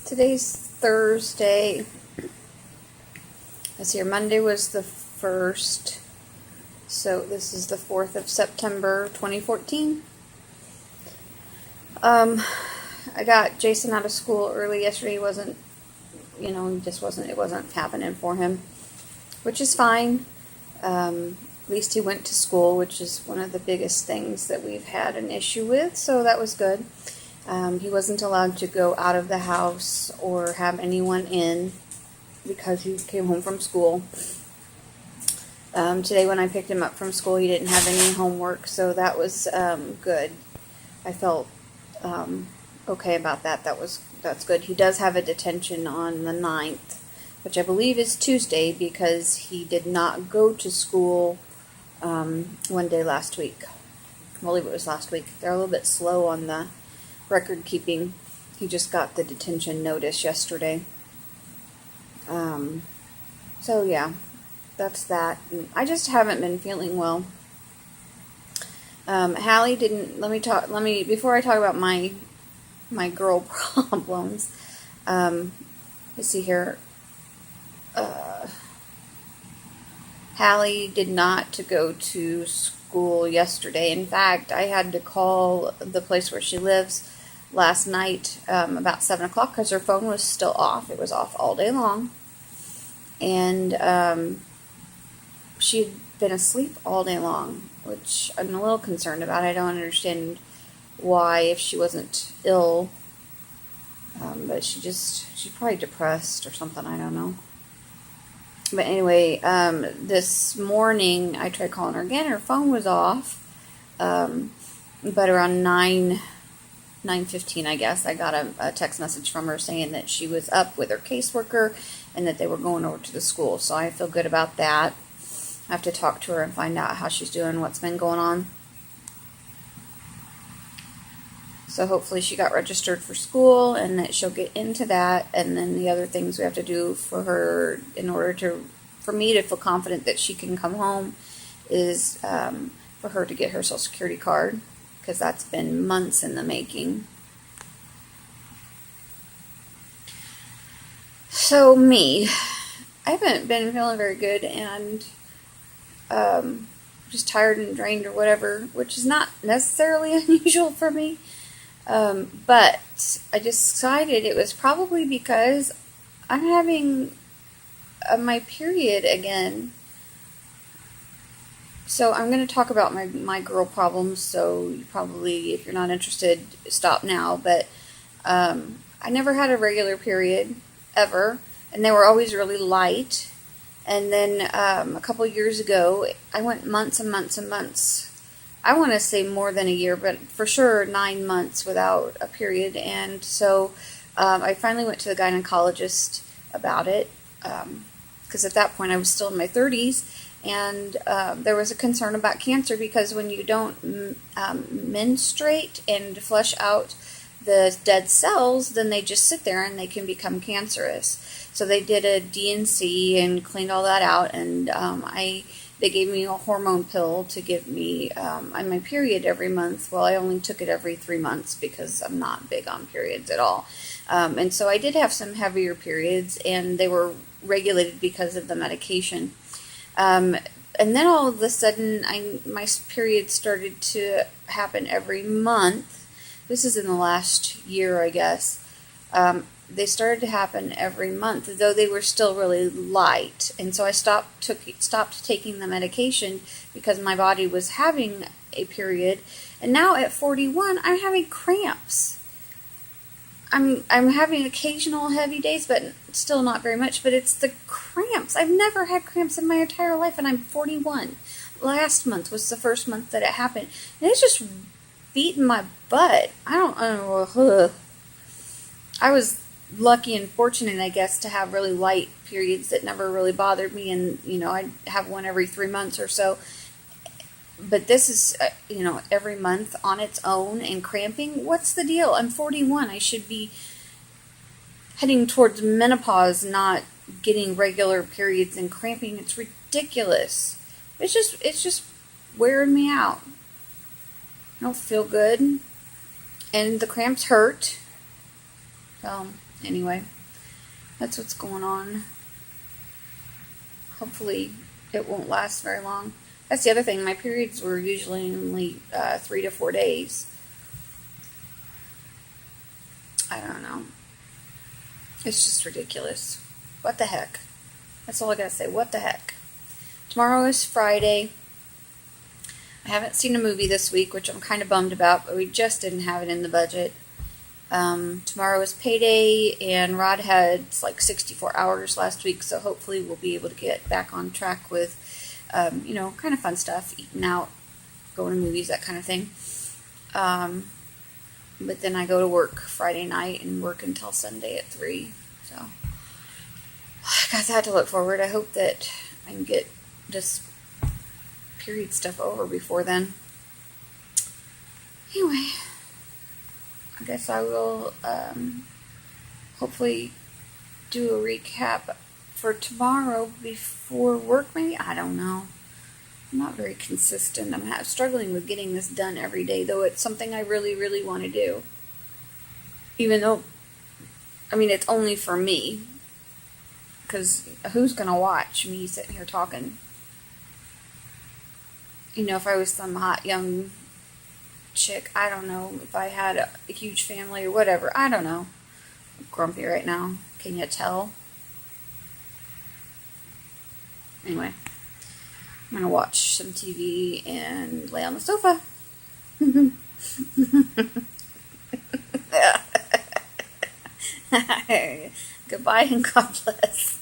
Today's Thursday. Let's see here. Monday was the 1st. So this is the 4th of September, 2014. I got Jason out of school early yesterday. It wasn't happening for him, which is fine. At least he went to school, which is one of the biggest things that we've had an issue with, so that was good. He wasn't allowed to go out of the house or have anyone in because he came home from school. Today when I picked him up from school, he didn't have any homework, so that was good. I felt okay about that. That's good. He does have a detention on the 9th, which I believe is Tuesday, because he did not go to school one day last week. I believe it was last week. They're a little bit slow on the record keeping. He just got the detention notice yesterday. So yeah, that's that. And I just haven't been feeling well. Hallie didn't, before I talk about my girl problems, let's see here. Hallie did not go to school yesterday. In fact, I had to call the place where she lives last night about 7 o'clock because her phone was still off. It was off all day long. And she had been asleep all day long, which I'm a little concerned about. I don't understand why, if she wasn't ill. But she's probably depressed or something. I don't know. But anyway, this morning I tried calling her again. Her phone was off. But around 9:15, I guess, I got a text message from her saying that she was up with her caseworker and that they were going over to the school. So I feel good about that. I have to talk to her and find out how she's doing, what's been going on. So hopefully she got registered for school and that she'll get into that. And then the other things we have to do for her in order for me to feel confident that she can come home is for her to get her Social Security card, because that's been months in the making. So I haven't been feeling very good, and just tired and drained or whatever, which is not necessarily unusual for me. But I decided it was probably because I'm having my period again. So I'm going to talk about my girl problems, so you probably, if you're not interested, stop now. But I never had a regular period, ever, and they were always really light. And then a couple years ago, I went months and months and months. I want to say more than a year, but for sure 9 months without a period. And so I finally went to the gynecologist about it, because at that point I was still in my 30s, and there was a concern about cancer, because when you don't menstruate and flush out the dead cells, then they just sit there and they can become cancerous. So they did a D&C and cleaned all that out, and they gave me a hormone pill to give me on my period every month. Well, I only took it every 3 months because I'm not big on periods at all. And so I did have some heavier periods, and they were regulated because of the medication. And then all of a sudden, my period started to happen every month. This is in the last year, I guess. They started to happen every month, though they were still really light. And so I stopped taking the medication because my body was having a period. And now at 41, I'm having cramps. I'm having occasional heavy days, but still not very much. But it's the cramps. I've never had cramps in my entire life, and I'm 41. Last month was the first month that it happened. And it's just beating my butt. I don't know. I was lucky and fortunate, I guess, to have really light periods that never really bothered me, and I'd have one every 3 months or so. But this is every month on its own and cramping. What's the deal? I'm 41. I should be heading towards menopause, not getting regular periods and cramping. It's ridiculous. It's just wearing me out. I don't feel good, and the cramps hurt. So, anyway, that's what's going on. Hopefully, it won't last very long. That's the other thing. My periods were usually only 3 to 4 days. I don't know. It's just ridiculous. What the heck? That's all I gotta say. What the heck? Tomorrow is Friday. I haven't seen a movie this week, which I'm kind of bummed about, but we just didn't have it in the budget. Tomorrow is payday, and Rod had like 64 hours last week, so hopefully we'll be able to get back on track with, kind of fun stuff, eating out, going to movies, that kind of thing. But then I go to work Friday night and work until Sunday at 3, so I got that to look forward. I hope that I can get this period stuff over before then. Anyway, I guess I will hopefully do a recap for tomorrow before work, maybe? I don't know. I'm not very consistent. I'm struggling with getting this done every day, though it's something I really, really want to do. Even though, it's only for me. Because who's going to watch me sitting here talking? If I was some hot young chick, I don't know. If I had a huge family or whatever, I don't know. I'm grumpy right now. Can you tell? Anyway, I'm going to watch some TV and lay on the sofa. Goodbye and God bless.